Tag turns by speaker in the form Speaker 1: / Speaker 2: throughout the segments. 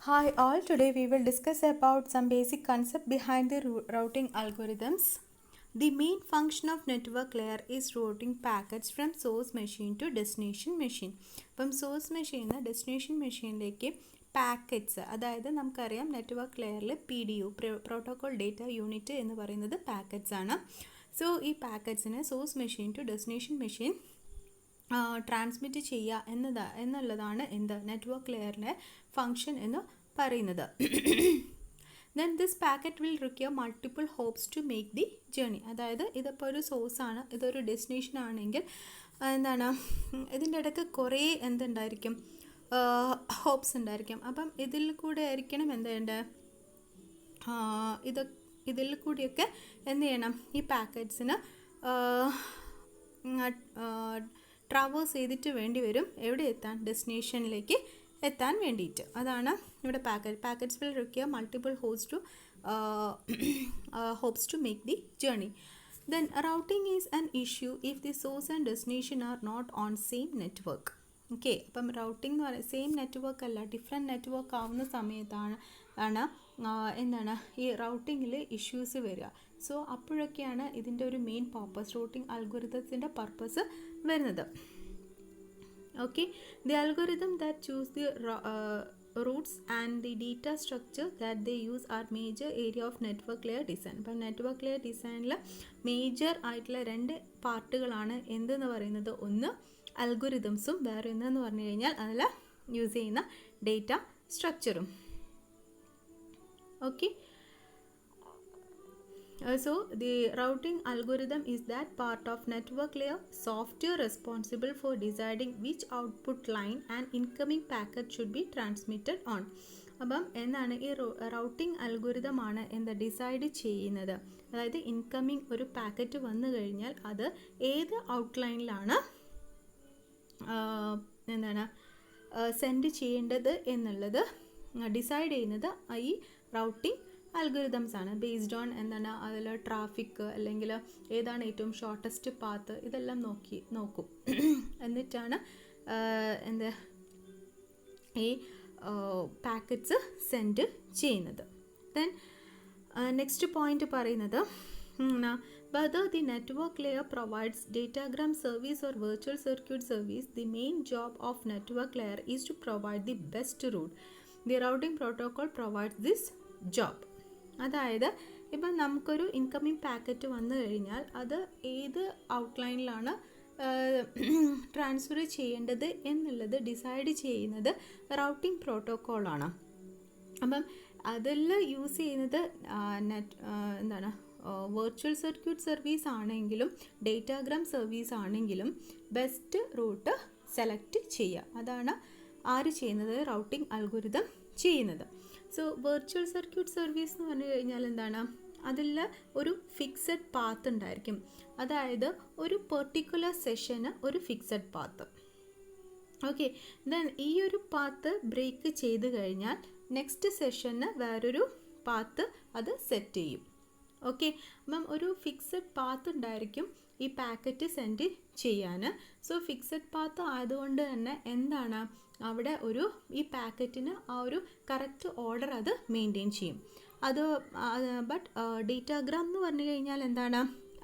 Speaker 1: Hi all, today we will discuss about some basic concept behind the routing algorithms. The main function of network layer is routing packets from source machine to destination machine. അപ്പം source മെഷീനിൽ നിന്ന് destination മെഷീനിലേക്ക് packets, അതായത് നമുക്കറിയാം network ലെയറിൽ PDU protocol data unit എന്ന് പറയുന്നത് packets ആണ്. So ഈ പാക്കറ്റ്സിനെ source machine to destination machine transmit ചെയ്യുക എന്നുള്ളതാണ് നെറ്റ്വർക്ക് ലെയറിൻ്റെ ഫങ്ഷൻ എന്ന് പറയുന്നത്. Then this packet will require multiple hops to make the journey. അതായത് ഇതിപ്പോൾ ഒരു സോഴ്സാണ്, ഇതൊരു ഡെസ്റ്റിനേഷൻ ആണെങ്കിൽ ഇതിൻ്റെ ഇടയ്ക്ക് കുറേ എന്തുണ്ടായിരിക്കും, ഹോപ്സ് ഉണ്ടായിരിക്കും. അപ്പം ഇതിൽ കൂടെ ആയിരിക്കണം ഇതിൽ കൂടിയൊക്കെ എന്ത് ചെയ്യണം, ഈ പാക്കറ്റ്സിന് ട്രാവേഴ്സ് ചെയ്തിട്ട് വേണ്ടി വരും എവിടെ എത്താൻ, ഡെസ്റ്റിനേഷനിലേക്ക് എത്താൻ വേണ്ടിയിട്ട്. അതാണ് ഇവിടെ packets will require multiple hops to make the journey. Then routing is an issue if the source and destination are not on same network. Okay, അപ്പം റൗട്ടിംഗ് എന്ന് പറയുന്നത് സെയിം നെറ്റ്വർക്ക് അല്ല, ഡിഫറെൻറ്റ് നെറ്റ്വർക്ക് ആവുന്ന സമയത്താണ് ഈ റൗട്ടിങ്ങിൽ ഇഷ്യൂസ് വരിക. So അപ്പോഴൊക്കെയാണ് ഇതിൻ്റെ ഒരു മെയിൻ പർപ്പസ്, റൂട്ടിംഗ് അൽഗോരിതത്തിൻ്റെ പർപ്പസ് വരുന്നത്. Okay, the algorithm that choose the routes and the data structure that they use are major area of network layer design. അപ്പം network layer ഡിസൈനിൽ major ആയിട്ടുള്ള രണ്ട് പാർട്ടുകളാണ് എന്തെന്ന് പറയുന്നത്, ഒന്ന് അൽഗോരിതംസും വേറെ ഒന്നെന്ന് പറഞ്ഞു കഴിഞ്ഞാൽ അതിൽ യൂസ് ചെയ്യുന്ന ഡേറ്റ സ്ട്രക്ചറും. Okay, so the routing algorithm is that part of network layer software responsible for deciding which output line an incoming packet should be transmitted on. അപ്പം എന്താണ് ഈ റൗട്ടിംഗ് അൽഗോരിതം ആണ് ഡിസൈഡ് ചെയ്യുന്നത്, അതായത് ഇൻകമ്മിങ് ഒരു packet വന്നു കഴിഞ്ഞാൽ അത് ഏത് ഔട്ട്ലൈനിലാണ് സെൻഡ് ചെയ്യേണ്ടത് എന്നുള്ളത് ഡിസൈഡ് ചെയ്യുന്നത് ഈ റൗട്ടിംഗ് അൽഗോരിതംസ് ആണ്. ബേസ്ഡ് ഓൺ അതിൽ ട്രാഫിക് അല്ലെങ്കിൽ ഏതാണ് ഏറ്റവും ഷോർട്ടസ്റ്റ് പാത്ത്, ഇതെല്ലാം നോക്കും എന്നിട്ടാണ് ഈ പാക്കറ്റ്സ് സെൻഡ് ചെയ്യുന്നത്. ദെൻ നെക്സ്റ്റ് പോയിന്റ് പറയുന്നത്, whether the network layer provides datagram service or virtual circuit service, the main job of network layer is to provide the best route. The routing protocol provides this job. അതായത് ഇപ്പം നമുക്കൊരു incoming packet വന്നു കഴിഞ്ഞാൽ അത് ഏത് ഔട്ട്ലൈനിലാണ് transfer ചെയ്യേണ്ടത് എന്നുള്ളത് decide ചെയ്യുന്നത് റൗട്ടിംഗ് പ്രോട്ടോക്കോളാണ്. അപ്പം അതിൽ യൂസ് ചെയ്യുന്നത് വെർച്വൽ സർക്യൂട്ട് സർവീസ് ആണെങ്കിലും ഡേറ്റാഗ്രാം സർവീസ് ആണെങ്കിലും ബെസ്റ്റ് റൂട്ട് സെലക്ട് ചെയ്യുക. അതാണ് ആര് ചെയ്യുന്നത്, റൗട്ടിംഗ് അൽഗോരിതം ചെയ്യുന്നത്. സോ വെർച്വൽ സർക്യൂട്ട് സർവീസ് എന്ന് പറഞ്ഞു കഴിഞ്ഞാൽ അതിൽ ഒരു ഫിക്സഡ് പാത്ത് ഉണ്ടായിരിക്കും, അതായത് ഒരു പെർട്ടിക്കുലർ സെഷന് ഒരു ഫിക്സഡ് പാത്ത്. ഓക്കെ, ദെൻ ഈ ഒരു പാത്ത് ബ്രേക്ക് ചെയ്ത് കഴിഞ്ഞാൽ നെക്സ്റ്റ് സെഷന് വേറൊരു പാത്ത് അത് സെറ്റ് ചെയ്യും. ഓക്കെ, അപ്പം ഒരു ഫിക്സഡ് പാത്ത് ഉണ്ടായിരിക്കും ഈ പാക്കറ്റ് സെൻഡ് ചെയ്യാൻ. സോ ഫിക്സഡ് പാത്ത് ആയതുകൊണ്ട് തന്നെ അവിടെ ഈ പാക്കറ്റിന് ആ ഒരു കറക്റ്റ് ഓർഡർ അത് മെയിൻറ്റെയിൻ ചെയ്യും. ബട്ട് ഡേറ്റാഗ്രാം എന്ന് പറഞ്ഞു കഴിഞ്ഞാൽ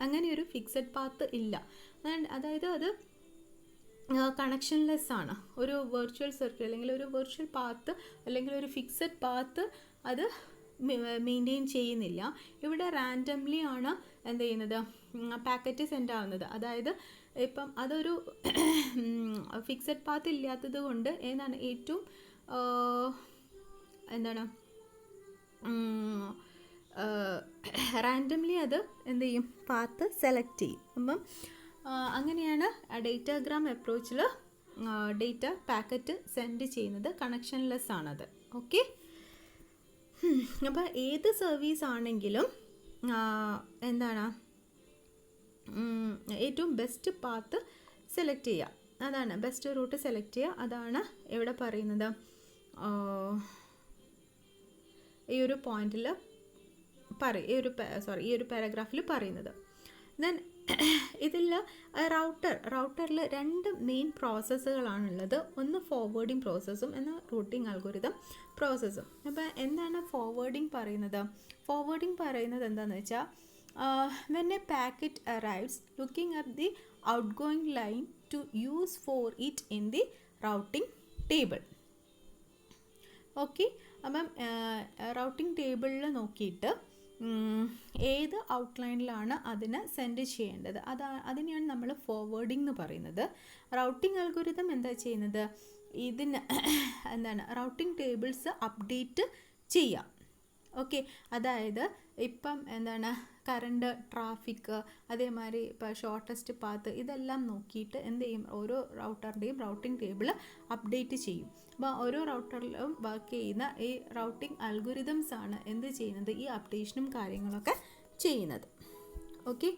Speaker 1: അങ്ങനെ ഒരു ഫിക്സഡ് പാത്ത് ഇല്ല, അതായത് അത് കണക്ഷൻലെസ് ആണ്. ഒരു വെർച്വൽ സർക്യൂട്ട് അല്ലെങ്കിൽ ഒരു വെർച്വൽ പാത്ത് അല്ലെങ്കിൽ ഒരു ഫിക്സഡ് പാത്ത് അത് മെയിൻറ്റെയിൻ ചെയ്യുന്നില്ല. ഇവിടെ റാൻഡംലി ആണ് പാക്കറ്റ് സെൻഡ് ആവുന്നത്. അതായത് ഇപ്പം അതൊരു ഫിക്സഡ് പാത്ത് ഇല്ലാത്തത് കൊണ്ട് ഏറ്റവും റാൻഡംലി അത് പാത്ത് സെലക്ട് ചെയ്യും. അപ്പം അങ്ങനെയാണ് ഡേറ്റാഗ്രാം അപ്രോച്ചിൽ ഡേറ്റ പാക്കറ്റ് സെൻഡ് ചെയ്യുന്നത്. കണക്ഷൻലെസ് ആണത്. ഓക്കെ, അപ്പോൾ ഏത് സർവീസ് ആണെങ്കിലും ഏറ്റവും ബെസ്റ്റ് പാത്ത് സെലക്ട് ചെയ്യുക, അതാണ് ബെസ്റ്റ് റൂട്ട് സെലക്ട് ചെയ്യുക. അതാണ് ഇവിടെ പറയുന്നത്, ഈ ഒരു പോയിന്റിൽ ഈ ഒരു പാരഗ്രാഫിൽ പറയുന്നത്. ദെൻ ഇതിൽ റൗട്ടറിൽ രണ്ട് മെയിൻ പ്രോസസ്സുകളാണുള്ളത്. ഒന്ന് ഫോർവേഡിംഗ് പ്രോസസ്സും എന്നാൽ റൂട്ടിംഗ് അൽഗോരിതം പ്രോസസ്സും. അപ്പോൾ എന്താണ് ഫോർവേഡിംഗ് പറയുന്നത്? ഫോർവേഡിംഗ് പറയുന്നത് എന്താണെന്ന് വെച്ചാൽ when a packet arrives, looking up the outgoing line to use for it in the routing table. Okay, അപ്പം റൗട്ടിംഗ് ടേബിളിൽ നോക്കിയിട്ട് ഏത് ഔട്ട്ലൈനിലാണ് അതിന് സെൻഡ് ചെയ്യേണ്ടത്, അതിനെയാണ് നമ്മൾ ഫോർവേഡിംഗ് എന്ന് പറയുന്നത്. റൗട്ടിംഗ് അൽഗോരിതം എന്താ ചെയ്യുന്നത്? ഇതിന് എന്താണ് റൗട്ടിംഗ് ടേബിൾസ് അപ്ഡേറ്റ് ചെയ്യാം. ഓക്കെ, അതായത് ഇപ്പം എന്താണ് കറണ്ട്, ട്രാഫിക്, അതേമാതിരി ഇപ്പോൾ ഷോർട്ടസ്റ്റ് പാത്ത്, ഇതെല്ലാം നോക്കിയിട്ട് എന്ത് ചെയ്യും? ഓരോ റൗട്ടറിൻ്റെയും റൗട്ടിംഗ് ടേബിൾ അപ്ഡേറ്റ് ചെയ്യും. അപ്പോൾ ഓരോ റൗട്ടറിലും വർക്ക് ചെയ്യുന്ന ഈ റൗട്ടിംഗ് അൽഗോരിതംസ് ആണ് എന്ത് ചെയ്യുന്നത്? ഈ അപ്ഡേഷനും കാര്യങ്ങളൊക്കെ ചെയ്യുന്നത്. Okay,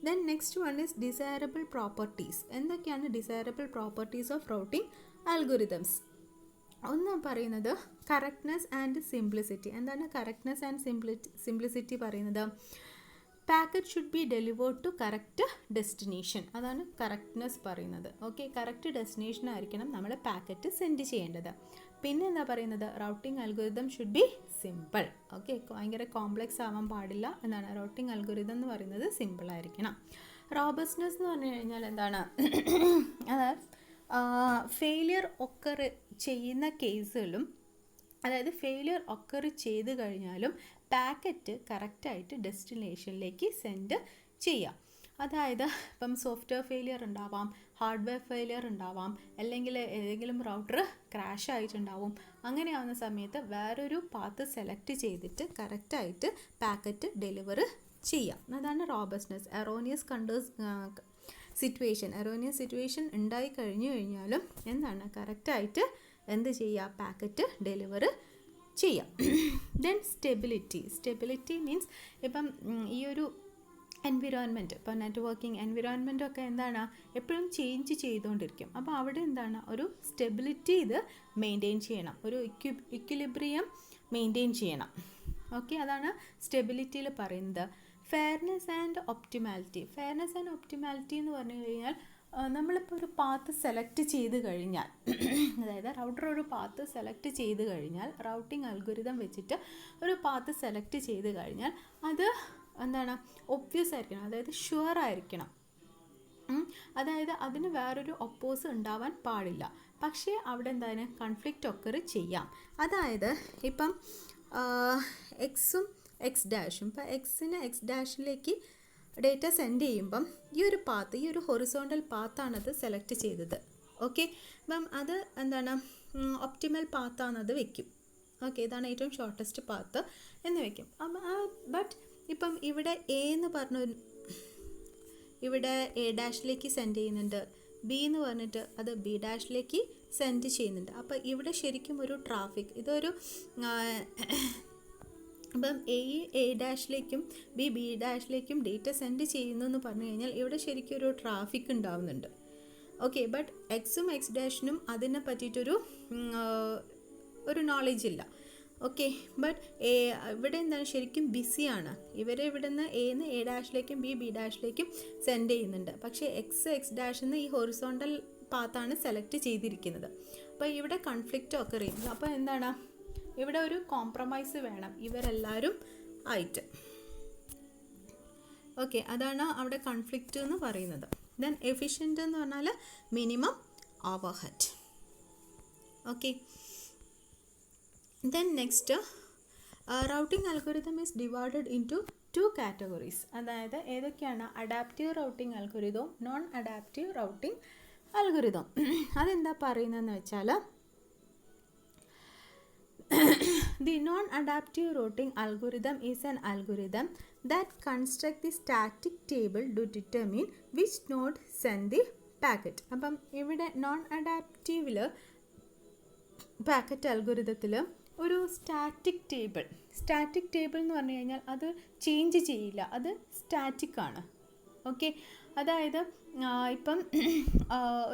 Speaker 1: then next one is desirable properties. എന്തൊക്കെയാണ് desirable properties of routing algorithms? ഒന്ന് പറയുന്നത് കറക്റ്റ്നെസ് ആൻഡ് സിംപ്ലിസിറ്റി. എന്താണ് കറക്റ്റ്നെസ് ആൻഡ് സിംപ്ലിസിറ്റി പറയുന്നത്? Packet should be delivered to correct destination. അതാണ് കറക്റ്റ്നെസ് പറയുന്നത്. ഓക്കെ, കറക്റ്റ് ഡെസ്റ്റിനേഷൻ ആയിരിക്കണം നമ്മൾ പാക്കറ്റ് സെൻഡ് ചെയ്യേണ്ടത്. പിന്നെ എന്താ പറയുന്നത്? Routing algorithm should be simple. Okay, ഭയങ്കര കോംപ്ലക്സ് ആവാൻ പാടില്ല എന്നാണ്. റൗട്ടിംഗ് അൽഗോരിതം എന്ന് പറയുന്നത് സിമ്പിൾ ആയിരിക്കണം. റോബസ്റ്റ്നെസ് എന്ന് പറഞ്ഞു കഴിഞ്ഞാൽ എന്താണ്? അതായത് ഫെയിലിയർ ഒക്കർ ചെയ്യുന്ന കേസുകളും, അതായത് ഫെയിലിയർ ഒക്കർ ചെയ്ത് കഴിഞ്ഞാലും പാക്കറ്റ് കറക്റ്റായിട്ട് ഡെസ്റ്റിനേഷനിലേക്ക് സെൻഡ് ചെയ്യാം. അതായത് ഇപ്പം സോഫ്റ്റ്വെയർ ഫെയിലിയർ ഉണ്ടാവാം, ഹാർഡ്വെയർ ഫെയിലിയർ ഉണ്ടാവാം, അല്ലെങ്കിൽ ഏതെങ്കിലും റൗട്ടർ ക്രാഷ് ആയിട്ടുണ്ടാവും. അങ്ങനെയാവുന്ന സമയത്ത് വേറൊരു പാത്ത് സെലക്ട് ചെയ്തിട്ട് കറക്റ്റായിട്ട് പാക്കറ്റ് ഡെലിവർ ചെയ്യാം. അതാണ് റോബസ്റ്റ്നെസ്. എറോണിയസ് സിറ്റുവേഷൻ ഉണ്ടായി കഴിഞ്ഞു കഴിഞ്ഞാലും എന്താണ് കറക്റ്റായിട്ട് എന്ത് ചെയ്യുക? പാക്കറ്റ് ഡെലിവർ ചെയ്യാം. ദെൻ സ്റ്റെബിലിറ്റി മീൻസ് ഇപ്പം ഈ ഒരു എൻവിറോൺമെൻറ്റ്, ഇപ്പോൾ നെറ്റ്വർക്കിംഗ് എൻവിറോൺമെൻറ്റൊക്കെ എന്താണ് എപ്പോഴും ചേഞ്ച് ചെയ്തുകൊണ്ടിരിക്കും. അപ്പോൾ അവിടെ എന്താണ് ഒരു സ്റ്റെബിലിറ്റി ഇത് മെയിൻറ്റെയിൻ ചെയ്യണം, ഒരു ഇക്വിലിബ്രിയം മെയിൻറ്റെയിൻ ചെയ്യണം. ഓക്കെ, അതാണ് സ്റ്റെബിലിറ്റിയിൽ പറയുന്നത്. ഫെയർനെസ് ആൻഡ് ഒപ്റ്റിമാലിറ്റി എന്ന് പറഞ്ഞു കഴിഞ്ഞാൽ നമ്മളിപ്പോൾ ഒരു പാത്ത് സെലക്ട് ചെയ്ത് കഴിഞ്ഞാൽ, അതായത് റൗട്ടർ ഒരു പാത്ത് സെലക്ട് ചെയ്ത് കഴിഞ്ഞാൽ, റൗട്ടിംഗ് അൽഗോരിതം വെച്ചിട്ട് ഒരു പാത്ത് സെലക്ട് ചെയ്ത് കഴിഞ്ഞാൽ അത് എന്താണ് ഒബ്വിയസ് ആയിരിക്കണം, അതായത് ഷുവർ ആയിരിക്കണം. അതായത് അതിന് വേറൊരു ഒപ്പോസ് ഉണ്ടാവാൻ പാടില്ല. പക്ഷേ അവിടെ എന്താണ് കൺഫ്ലിക്റ്റ് ഒക്കർ ചെയ്യാം. അതായത് ഇപ്പം എക്സും എക്സ് ഡാഷും, ഇപ്പോൾ എക്സിന് എക്സ് ഡാഷിലേക്ക് ഡേറ്റ സെൻഡ് ചെയ്യുമ്പം ഈ ഒരു ഹൊറിസോണ്ടൽ പാത്താണത് സെലക്ട് ചെയ്തത്. ഓക്കെ, അപ്പം അത് എന്താണ് ഒപ്റ്റിമൽ പാത്താണത് വെക്കും. ഓക്കെ, ഇതാണ് ഏറ്റവും ഷോർട്ടസ്റ്റ് പാത്ത് എന്ന് വെക്കും. ബട്ട് ഇപ്പം ഇവിടെ എ എന്ന് പറഞ്ഞു, ഇവിടെ എ ഡാഷിലേക്ക് സെൻഡ് ചെയ്യുന്നുണ്ട്, ബി എന്ന് പറഞ്ഞിട്ട് അത് ബി ഡാഷിലേക്ക് സെൻഡ് ചെയ്യുന്നുണ്ട്. അപ്പോൾ ഇവിടെ ശരിക്കും ഒരു ട്രാഫിക്, ഇതൊരു അപ്പം എ ഡാഷിലേക്കും ബി ഡാഷിലേക്കും ഡേറ്റ സെൻഡ് ചെയ്യുന്നു എന്ന് പറഞ്ഞു കഴിഞ്ഞാൽ ഇവിടെ ശരിക്കും ഒരു ട്രാഫിക് ഉണ്ടാവുന്നുണ്ട്. ഓക്കെ, ബട്ട് എക്സും എക്സ് ഡാഷിനും അതിനെ പറ്റിയിട്ടൊരു നോളേജ് ഇല്ല. ഓക്കെ, ബട്ട് ഇവിടെ എന്താണ് ശരിക്കും ബിസിയാണ്. ഇവിടെ നിന്ന് എന്ന് എ ഡാഷിലേക്കും ബി ഡാഷിലേക്കും സെൻഡ് ചെയ്യുന്നുണ്ട്. പക്ഷേ എക്സ് ഡാഷിൽ നിന്ന് ഈ ഹൊറിസോണ്ടൽ പാത്താണ് സെലക്ട് ചെയ്തിരിക്കുന്നത്. അപ്പോൾ ഇവിടെ കൺഫ്ലിക്റ്റ് ഒക്കെ അറിയുന്നത്. അപ്പോൾ എന്താണ് ഇവിടെ ഒരു കോംപ്രമൈസ് വേണം ഇവരെല്ലാവരും ആയിട്ട്. ഓക്കെ, അതാണ് അവിടെ കൺഫ്ലിക്റ്റ് എന്ന് പറയുന്നത്. ദെൻ എഫിഷ്യൻ്റ് എന്ന് പറഞ്ഞാൽ minimum overhead. Okay, then next routing algorithm is divided into 2 categories. അതായത് ഏതൊക്കെയാണ്? അഡാപ്റ്റീവ് റൗട്ടിംഗ് അൽഗോരിതവും നോൺ അഡാപ്റ്റീവ് റൗട്ടിംഗ് അൽഗോരിതം. അതെന്താ പറയുന്നതെന്ന് വെച്ചാൽ the non-adaptive routing algorithm is an algorithm that constructs the static table to determine which node send the packet. അപ്പം ഇവിടെ non അഡാപ്റ്റീവിൽ packet അൽഗോരിതത്തിൽ ഒരു സ്റ്റാറ്റിക് ടേബിൾ എന്ന് പറഞ്ഞു കഴിഞ്ഞാൽ അത് ചേഞ്ച് ചെയ്യില്ല, അത് സ്റ്റാറ്റിക് ആണ്. ഓക്കെ, അതായത് ഇപ്പം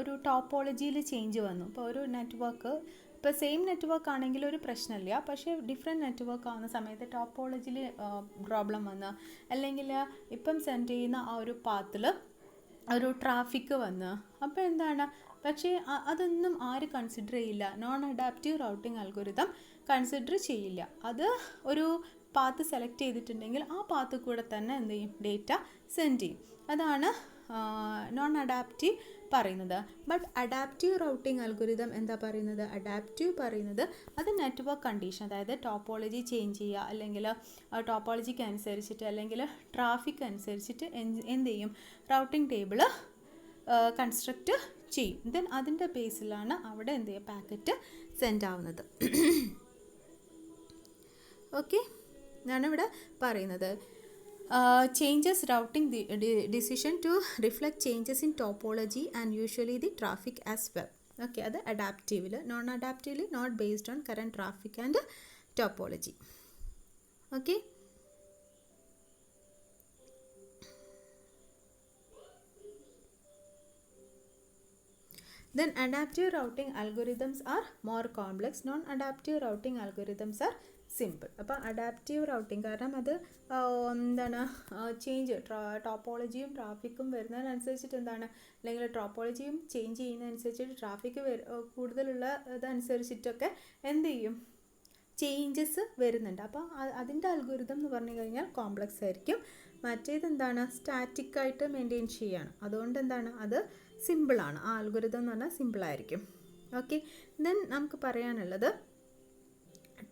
Speaker 1: ഒരു ടോപ്പോളജിയിൽ ചേഞ്ച് വന്നു. ഇപ്പോൾ ഒരു നെറ്റ്വർക്ക്, ഇപ്പോൾ സെയിം നെറ്റ്വർക്ക് ആണെങ്കിൽ ഒരു പ്രശ്നമില്ല. പക്ഷേ ഡിഫറെൻറ്റ് നെറ്റ്വർക്ക് ആവുന്ന സമയത്ത് ടോപ്പോളജിയിൽ പ്രോബ്ലം വന്ന്, അല്ലെങ്കിൽ ഇപ്പം സെൻഡ് ചെയ്യുന്ന ആ ഒരു പാത്തിൽ ഒരു ട്രാഫിക് വന്ന് അപ്പോൾ എന്താണ്, പക്ഷേ അതൊന്നും ആര് കൺസിഡർ ചെയ്യില്ല, non adaptive routing algorithm consider ചെയ്യില്ല. അത് ഒരു പാത്ത് സെലക്ട് ചെയ്തിട്ടുണ്ടെങ്കിൽ ആ പാത്ത് കൂടെ തന്നെ എന്ത് ചെയ്യും, ഡേറ്റ സെൻഡ് ചെയ്യും. അതാണ് നോൺ അഡാപ്റ്റീവ് പറയുന്നത്. ബട്ട് അഡാപ്റ്റീവ് റൗട്ടിംഗ് അൽഗോരിതം എന്താ പറയുന്നത്, അഡാപ്റ്റീവ് പറയുന്നത് അത് നെറ്റ്വർക്ക് കണ്ടീഷൻ, അതായത് ടോപ്പോളജി ചേഞ്ച് ചെയ്യുക, അല്ലെങ്കിൽ ടോപ്പോളജിക്ക് അനുസരിച്ചിട്ട് അല്ലെങ്കിൽ ട്രാഫിക് അനുസരിച്ചിട്ട് എന്ത് ചെയ്യും, റൗട്ടിംഗ് ടേബിൾ കൺസ്ട്രക്റ്റ് ചെയ്യും. ദെൻ അതിൻ്റെ ബേസിലാണ് അവിടെ എന്ത് ചെയ്യുക, പാക്കറ്റ് സെൻഡ് ആവുന്നത്. ഓക്കെ, ഞാനിവിടെ പറയുന്നത് changes routing decision to reflect changes in topology and usually the traffic as well. Okay, അത് അഡാപ്റ്റീവിൽ. നോൺ അഡാപ്റ്റീവിൽ not based on current traffic and topology. Okay, then adaptive routing algorithms are more complex. Non-adaptive routing algorithms are simple. അപ്പോൾ adaptive routing കാരണം അത് എന്താണ്, change ടോപ്പോളജിയും ട്രാഫിക്കും വരുന്നതിനനുസരിച്ചിട്ട് എന്താണ്, അല്ലെങ്കിൽ ടോപ്പോളജിയും change ചെയ്യുന്നതനുസരിച്ചിട്ട് traffic കൂടുതലുള്ള ഇതനുസരിച്ചിട്ടൊക്കെ എന്ത് ചെയ്യും, ചേഞ്ചസ് വരുന്നുണ്ട്. അപ്പോൾ അതിൻ്റെ അൽഗോരിതം എന്ന് പറഞ്ഞു കഴിഞ്ഞാൽ കോംപ്ലക്സ് ആയിരിക്കും. മറ്റേതെന്താണ്, സ്റ്റാറ്റിക്കായിട്ട് മെയിൻറ്റെയിൻ ചെയ്യാണ്. അതുകൊണ്ട് എന്താണ്, അത് സിമ്പിളാണ്. ആ അൽഗോരിതം എന്ന് പറഞ്ഞാൽ സിമ്പിളായിരിക്കും. ഓക്കെ, ദെൻ നമുക്ക് പറയാനുള്ളത്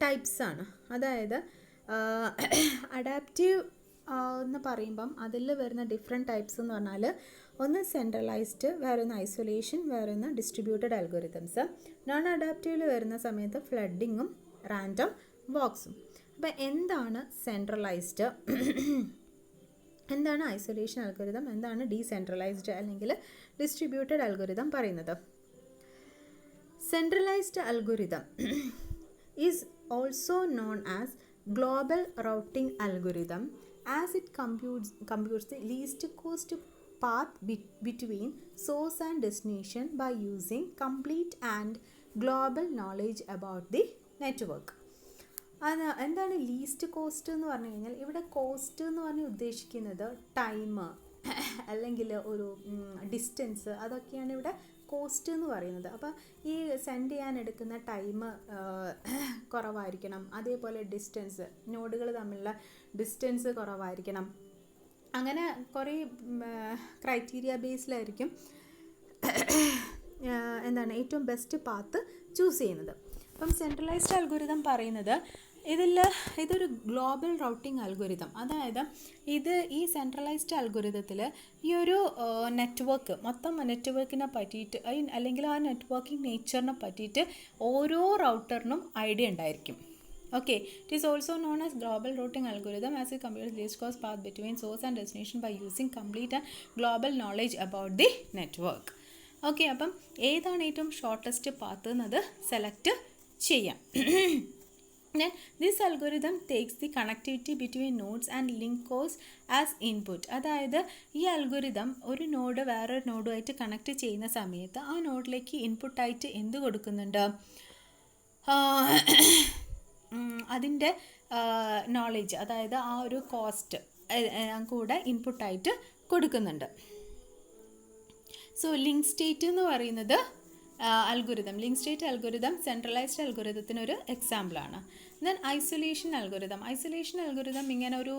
Speaker 1: ടൈപ്സ് ആണ്. അതായത് അഡാപ്റ്റീവ് എന്ന് പറയുമ്പം അതിൽ വരുന്ന ഡിഫറെൻറ്റ് ടൈപ്സ് എന്ന് പറഞ്ഞാൽ ഒന്ന് സെൻട്രലൈസ്ഡ്, വേറെ ഒന്ന് ഐസൊലേഷൻ, വേറെ ഒന്ന് ഡിസ്ട്രിബ്യൂട്ടഡ് അൽഗോരിതംസ്. നോൺ അഡാപ്റ്റീവിൽ വരുന്ന സമയത്ത് ഫ്ലഡിങ്ങും റാൻഡം ബോക്സും. അപ്പോൾ എന്താണ് സെൻട്രലൈസ്ഡ്, എന്താണ് ഐസൊലേഷൻ അൽഗോരിതം, എന്താണ് ഡീസെൻട്രലൈസ്ഡ് അല്ലെങ്കിൽ ഡിസ്ട്രിബ്യൂട്ടഡ് അൽഗോരിതം പറയുന്നത്. Centralised algorithm is also known as global routing algorithm as it computes the least cost path between source and destination by using complete and global knowledge about the network. അത് എന്താണ് least cost എന്ന് പറഞ്ഞു കഴിഞ്ഞാൽ, ഇവിടെ cost എന്ന് പറഞ്ഞ് ഉദ്ദേശിക്കുന്നത് time അല്ലെങ്കിൽ ഒരു ഡിസ്റ്റൻസ്, അതൊക്കെയാണ് ഇവിടെ കോസ്റ്റ് എന്ന് പറയുന്നത്. അപ്പോൾ ഈ സെൻഡ് ചെയ്യാൻ എടുക്കുന്ന ടൈം കുറവായിരിക്കണം, അതേപോലെ ഡിസ്റ്റൻസ്, നോഡുകൾ തമ്മിലുള്ള ഡിസ്റ്റൻസ് കുറവായിരിക്കണം. അങ്ങനെ കുറേ ക്രൈറ്റീരിയ ബേസിലായിരിക്കും എന്താണ് ഏറ്റവും ബെസ്റ്റ് പാത്ത് ചൂസ് ചെയ്യുന്നത്. അപ്പം സെൻട്രലൈസ്ഡ് അൽഗോരിതം പറയുന്നത് ഇതൊരു ഗ്ലോബൽ റൗട്ടിംഗ് അൽഗോരിതം. അതായത് ഈ സെൻട്രലൈസ്ഡ് അൽഗോരിതത്തിൽ ഈ ഒരു മൊത്തം നെറ്റ്വർക്കിനെ പറ്റിയിട്ട് അല്ലെങ്കിൽ ആ നെറ്റ്വർക്കിംഗ് നേച്ചറിനെ പറ്റിയിട്ട് ഓരോ റൗട്ടറിനും ഐഡിയ ഉണ്ടായിരിക്കും. Okay, it is also known as global routing algorithm as it computes least cost path between source and destination by using complete and global knowledge about the network. Okay, അപ്പം ഏതാണ് ഏറ്റവും shortest path എന്നത് select ചെയ്യാം. Then this algorithm takes the connectivity between nodes and link codes as input. അതായത് ഈ algorithm ഒരു node വേറൊരു നോഡുമായിട്ട് connect ചെയ്യുന്ന സമയത്ത് ആ നോഡിലേക്ക് ഇൻപുട്ടായിട്ട് എന്ത് കൊടുക്കുന്നുണ്ട്, അതിൻ്റെ നോളേജ്, അതായത് ആ ഒരു കോസ്റ്റ് കൂടെ ഇൻപുട്ടായിട്ട് കൊടുക്കുന്നുണ്ട്. സോ ലിങ്ക് സ്റ്റേറ്റ് എന്ന് പറയുന്നത് ലിങ്ക് സ്റ്റേറ്റ് അൽഗോരിതം സെൻട്രലൈസ്ഡ് അൽഗോരിതത്തിനൊരു എക്സാമ്പിളാണ്. ദെൻ ഐസൊലേഷൻ അൽഗോരിതം ഇങ്ങനെ ഒരു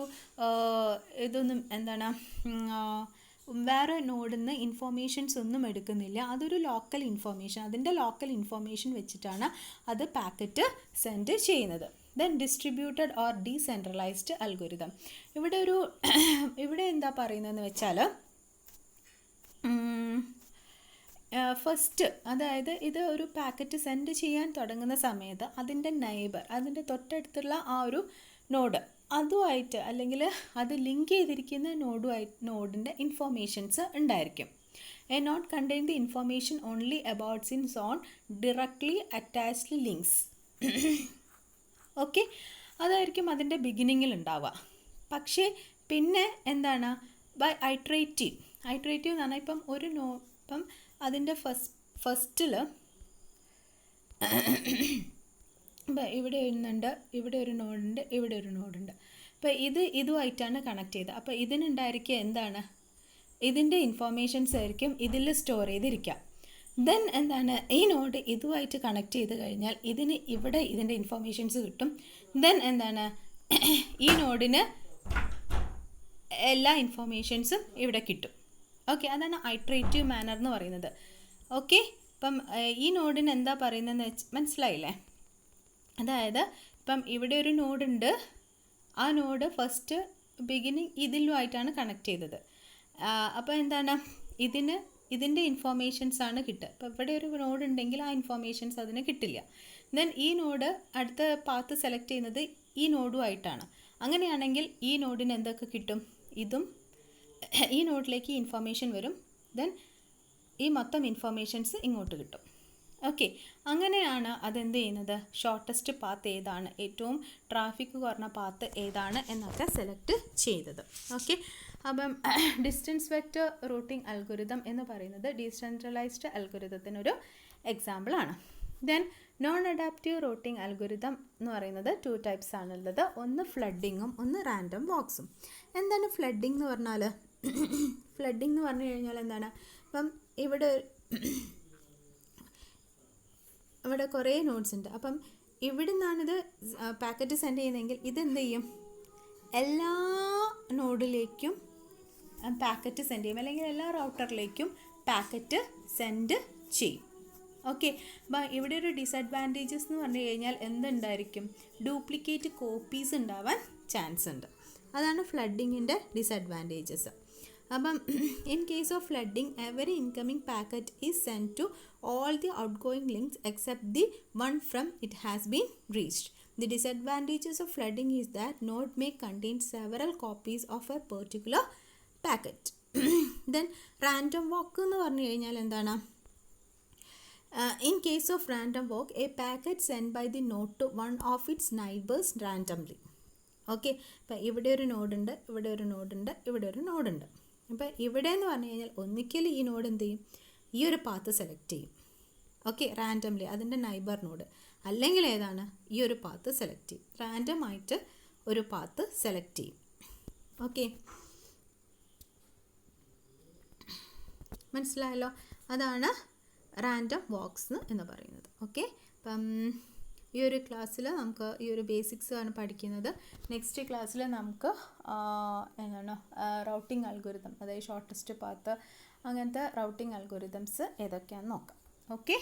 Speaker 1: ഇതൊന്നും എന്താണ്, വേറെ നോഡിൽ നിന്ന് ഇൻഫോർമേഷൻസ് ഒന്നും എടുക്കുന്നില്ല, അതൊരു ലോക്കൽ ഇൻഫോർമേഷൻ, അതിൻ്റെ ലോക്കൽ ഇൻഫോർമേഷൻ വെച്ചിട്ടാണ് അത് പാക്കറ്റ് സെൻഡ് ചെയ്യുന്നത്. Then distributed or decentralised algorithm. ഇവിടെ എന്താ പറയുന്നതെന്ന് വെച്ചാൽ ഫസ്റ്റ്, അതായത് ഇത് ഒരു പാക്കറ്റ് സെൻഡ് ചെയ്യാൻ തുടങ്ങുന്ന സമയത്ത് അതിൻ്റെ നെയ്ബർ, അതിൻ്റെ തൊട്ടടുത്തുള്ള ആ ഒരു നോഡ്, അതുമായിട്ട് അല്ലെങ്കിൽ അത് ലിങ്ക് ചെയ്തിരിക്കുന്ന നോഡിൻ്റെ ഇൻഫോർമേഷൻസ് ഉണ്ടായിരിക്കും. A node contain the information only about its ഇൻ സോൺ ഡയറക്ട്ലി അറ്റാച്ച്ഡ് ലിങ്ക്സ്. ഓക്കെ, അതായിരിക്കും അതിൻ്റെ ബിഗിനിങ്ങിൽ ഉണ്ടാവുക. പക്ഷേ പിന്നെ എന്താണ്, ബൈ ഐട്രേറ്റീവ് എന്ന് പറഞ്ഞാൽ ഇപ്പം അതിൻ്റെ ഫസ്റ്റിൽ ഇവിടെ എഴുതുന്നുണ്ട്, ഇവിടെ ഒരു നോഡുണ്ട്, ഇവിടെ ഒരു നോഡുണ്ട്. അപ്പോൾ ഇതുമായിട്ടാണ് കണക്ട് ചെയ്തത്. അപ്പോൾ ഇതിനുണ്ടായിരിക്കുക എന്താണ്, ഇതിൻ്റെ ഇൻഫോർമേഷൻസ് ആയിരിക്കും ഇതിൽ സ്റ്റോർ ചെയ്തിരിക്കുക. ദെൻ എന്താണ്, ഈ നോഡ് ഇതുമായിട്ട് കണക്ട് ചെയ്ത് കഴിഞ്ഞാൽ ഇതിന് ഇവിടെ ഇതിൻ്റെ ഇൻഫോർമേഷൻസ് കിട്ടും. ദെൻ എന്താണ്, ഈ നോഡിന് എല്ലാ ഇൻഫോർമേഷൻസും ഇവിടെ കിട്ടും. ഓക്കെ, അതാണ് ഐട്രേറ്റീവ് മാനർ എന്ന് പറയുന്നത്. ഓക്കെ, ഇപ്പം ഈ നോഡിന് എന്താ പറയുന്നതെന്ന് മനസ്സിലായില്ലേ? അതായത് ഇപ്പം ഇവിടെ ഒരു നോഡുണ്ട്, ആ നോഡ് ഫസ്റ്റ് ബിഗിനിങ് ഇതിലുമായിട്ടാണ് കണക്ട് ചെയ്തത്. അപ്പോൾ എന്താണ്, ഇതിൻ്റെ ഇൻഫോർമേഷൻസ് ആണ് കിട്ടുക. അപ്പോൾ ഇവിടെ ഒരു നോഡ് ഉണ്ടെങ്കിൽ ആ ഇൻഫോർമേഷൻസ് അതിന് കിട്ടില്ല. ദെൻ ഈ നോഡ് അടുത്ത പാത്ത് സെലക്ട് ചെയ്യുന്നത് ഈ നോഡുമായിട്ടാണ്. അങ്ങനെയാണെങ്കിൽ ഈ നോഡിന് എന്തൊക്കെ കിട്ടും? ഇതും ഈ നോഡിലേക്ക് ഇൻഫോർമേഷൻ വരും. ദെൻ ഈ മൊത്തം ഇൻഫോർമേഷൻസ് ഇങ്ങോട്ട് കിട്ടും. ഓക്കെ, അങ്ങനെയാണ് അതെന്ത് ചെയ്യുന്നത്, ഷോർട്ടസ്റ്റ് പാത്ത് ഏതാണ്, ഏറ്റവും ട്രാഫിക് കുറഞ്ഞ പാത്ത് ഏതാണ് എന്നൊക്കെ സെലക്ട് ചെയ്തത്. ഓക്കെ, അപ്പം ഡിസ്റ്റൻസ് വെക്റ്റർ റൂട്ടിംഗ് അൽഗോരിതം എന്ന് പറയുന്നത് ഡീസെൻട്രലൈസ്ഡ് അൽഗോരിതത്തിനൊരു എക്സാമ്പിളാണ്. Then non adaptive routing algorithm എന്ന് പറയുന്നത് 2 ടൈപ്സ് ആണുള്ളത്. ഒന്ന് ഫ്ലഡിങ്ങും ഒന്ന് റാൻഡം വാക്സും. എന്താണ് ഫ്ലഡിങ് എന്ന് പറഞ്ഞാൽ? ഫ്ലഡിങ് എന്ന് പറഞ്ഞു കഴിഞ്ഞാൽ എന്താണ്, ഇപ്പം ഇവിടെ കുറേ നോഡ്സ് ഉണ്ട്. അപ്പം ഇവിടെ നിന്നാണിത് പാക്കറ്റ് സെൻഡ് ചെയ്യുന്നതെങ്കിൽ ഇതെന്ത് ചെയ്യും, എല്ലാ നോഡിലേക്കും പാക്കറ്റ് സെൻഡ് ചെയ്യും, അല്ലെങ്കിൽ എല്ലാ റൗട്ടറിലേക്കും പാക്കറ്റ് സെൻഡ് ചെയ്യും. ഓക്കെ, അപ്പം ഇവിടെ ഒരു ഡിസഡ്വാൻറ്റേജസ് എന്ന് പറഞ്ഞു കഴിഞ്ഞാൽ എന്തുണ്ടായിരിക്കും, ഡ്യൂപ്ലിക്കേറ്റ് കോപ്പീസ് ഉണ്ടാവാൻ ചാൻസ് ഉണ്ട്. അതാണ് ഫ്ലഡിങ്ങിൻ്റെ ഡിസഡ്വാൻറ്റേജസ്. അപ്പം in case of flooding every incoming packet is send to all the outgoing links except the one from it has been reached. The disadvantages of flooding is that node may contain several copies of a particular packet. Then random walk എന്ന് പറഞ്ഞു കഴിഞ്ഞാൽ എന്താണ്, in case of random walk a packet sent by the node to one of its neighbors randomly. Okay, ഇപ്പം ഇവിടെ ഒരു നോഡുണ്ട്, ഇവിടെ ഒരു നോഡുണ്ട്, ഇവിടെ ഒരു നോഡുണ്ട്. അപ്പോൾ ഇവിടെ എന്ന് പറഞ്ഞു കഴിഞ്ഞാൽ ഒന്നിക്കൽ ഈ നോഡ് എന്ത് ചെയ്യും, ഈ ഒരു പാത്ത് സെലക്ട് ചെയ്യും. ഓക്കെ, റാൻഡംലി അതിൻ്റെ നൈബർ നോഡ്, അല്ലെങ്കിൽ ഏതാണ്, ഈ ഒരു പാത്ത് സെലക്ട് ചെയ്യും, റാൻഡമായിട്ട് ഒരു പാത്ത് സെലക്ട് ചെയ്യും. ഓക്കെ, മനസ്സിലായല്ലോ? അതാണ് റാൻഡം വാക്സ് എന്ന് പറയുന്നത്. ഓക്കെ, അപ്പം ഈ ഒരു ക്ലാസ്സിൽ നമുക്ക് ഈ ഒരു ബേസിക്സ് ആണ് പഠിക്കുന്നത്. നെക്സ്റ്റ് ക്ലാസ്സിൽ നമുക്ക് എന്താണ് റൗട്ടിംഗ് അൽഗോരിതം, അതായത് ഷോർട്ടസ്റ്റ് പാത്ത്, അങ്ങനത്തെ റൗട്ടിംഗ് അൽഗോരിതംസ് ഏതൊക്കെയാണെന്ന് നോക്കാം. ഓക്കെ.